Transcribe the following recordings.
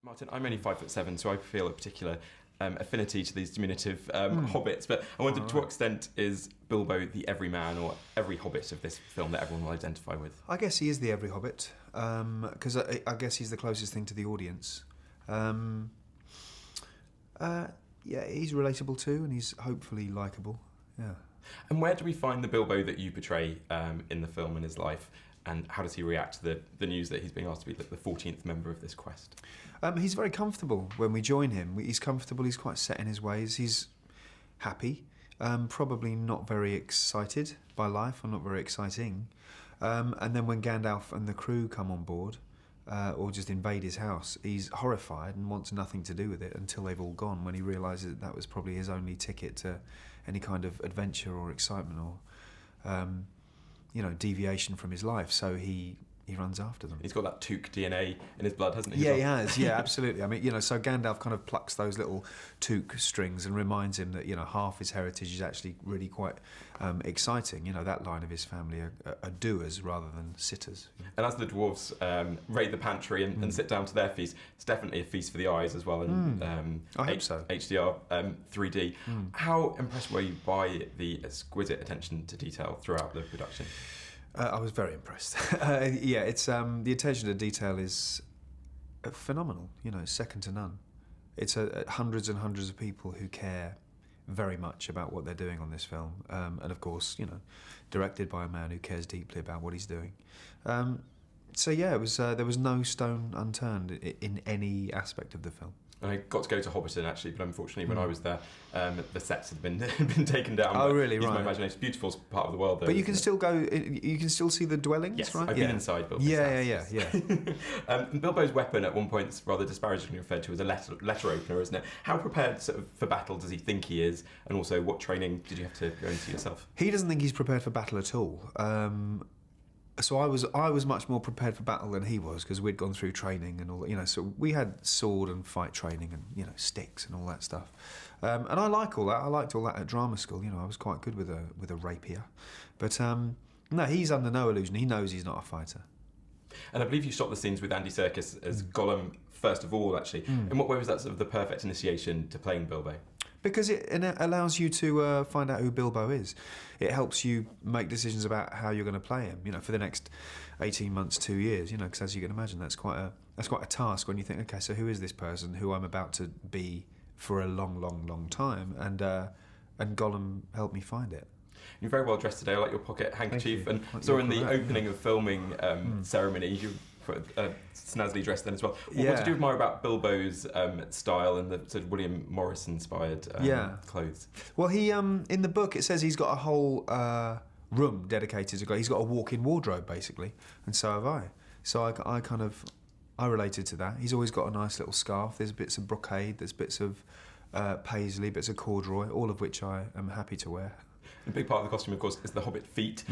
Martin, I'm only 5'7", so I feel a particular affinity to these diminutive hobbits, but I wondered to what extent is Bilbo the Everyman or every hobbit of this film that everyone will identify with? I guess he is the every hobbit, because I guess he's the closest thing to the audience. Yeah, he's relatable too, and he's hopefully likeable, yeah. And where do we find the Bilbo that you portray in the film and his life? And how does he react to the news that he's being asked to be the 14th member of this quest? He's very comfortable when we join him. He's comfortable, he's quite set in his ways, he's happy, probably not very excited by life, or not very exciting. And then when Gandalf and the crew come on board, or just invade his house, he's horrified and wants nothing to do with it until they've all gone, when he realises that was probably his only ticket to any kind of adventure or excitement or deviation from his life, so he runs after them. He's got that Took DNA in his blood, hasn't he? Yeah, he has, yeah, absolutely. I mean, so Gandalf kind of plucks those little Took strings and reminds him that, half his heritage is actually really quite exciting. That line of his family are doers rather than sitters. And as the dwarves raid the pantry and sit down to their feast, it's definitely a feast for the eyes as well. And I hope so. HDR 3D. How impressed were you by the exquisite attention to detail throughout the production? I was very impressed. Yeah, it's the attention to detail is phenomenal. Second to none. It's hundreds and hundreds of people who care very much about what they're doing on this film, and of course, directed by a man who cares deeply about what he's doing. So yeah, it was. There was no stone unturned in any aspect of the film. And I got to go to Hobbiton actually, but unfortunately when I was there, the sets had been taken down. Oh really? Right. My imagination. It's a beautiful part of the world, though. But you can still go. You can still see the dwellings, yes, right? I've been inside Bilbo's house. Yeah. Bilbo's weapon at one point is rather disparagingly referred to as a letter opener, isn't it? How prepared for battle does he think he is, and also what training did you have to go into yourself? He doesn't think he's prepared for battle at all. So I was much more prepared for battle than he was, because we'd gone through training and all that, so we had sword and fight training and sticks and all that stuff. And I like all that. I liked all that at drama school. I was quite good with a rapier. But no, he's under no illusion. He knows he's not a fighter. And I believe you shot the scenes with Andy Serkis as Gollum first of all, actually. In what way was that sort of the perfect initiation to playing Bilbo? Because it allows you to find out who Bilbo is. It helps you make decisions about how you're going to play him, for the next 18 months, 2 years, because as you can imagine, that's quite a task when you think, okay, so who is this person who I'm about to be for a long, long, long time? And Gollum helped me find it. You're very well dressed today. I like your pocket handkerchief. And so in the opening of filming ceremony, you snazzily dressed then as well. What did you admire about Bilbo's style and the sort of William Morris inspired clothes? Well, he in the book it says he's got a whole room dedicated to. He's got a walk-in wardrobe basically, and so have I. So I related to that. He's always got a nice little scarf. There's bits of brocade. There's bits of paisley, bits of corduroy, all of which I am happy to wear. A big part of the costume, of course, is the Hobbit Feet.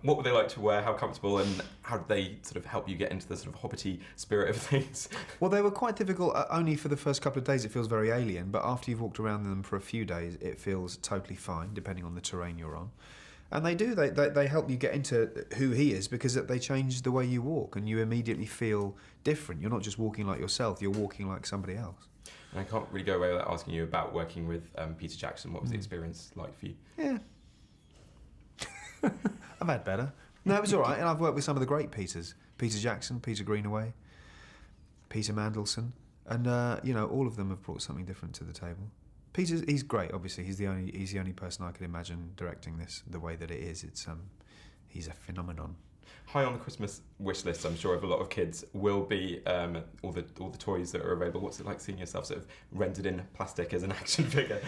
What were they like to wear? How comfortable? And how did they sort of help you get into the sort of hobbity spirit of things? Well, they were quite difficult. Only for the first couple of days it feels very alien, but after you've walked around them for a few days it feels totally fine, depending on the terrain you're on. And they do. They help you get into who he is, because they change the way you walk and you immediately feel different. You're not just walking like yourself, you're walking like somebody else. And I can't really go away without asking you about working with Peter Jackson. What was the experience like for you? Yeah. I've had better. No, it was all right. And I've worked with some of the great Peters. Peter Jackson, Peter Greenaway, Peter Mandelson. And, all of them have brought something different to the table. He's great, obviously. He's the only person I could imagine directing this the way that it is. He's a phenomenon. High on the Christmas wish list, I'm sure, of a lot of kids will be all the toys that are available. What's it like seeing yourself sort of rendered in plastic as an action figure?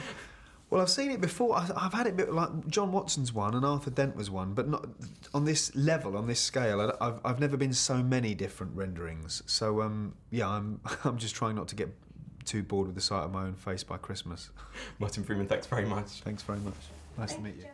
Well, I've seen it before. I've had it like John Watson's one and Arthur Dent was one, but not on this level, on this scale. I've never been so many different renderings. So I'm just trying not to get too bored with the sight of my own face by Christmas. Martin Freeman, thanks very much. Thanks very much. Nice to meet you.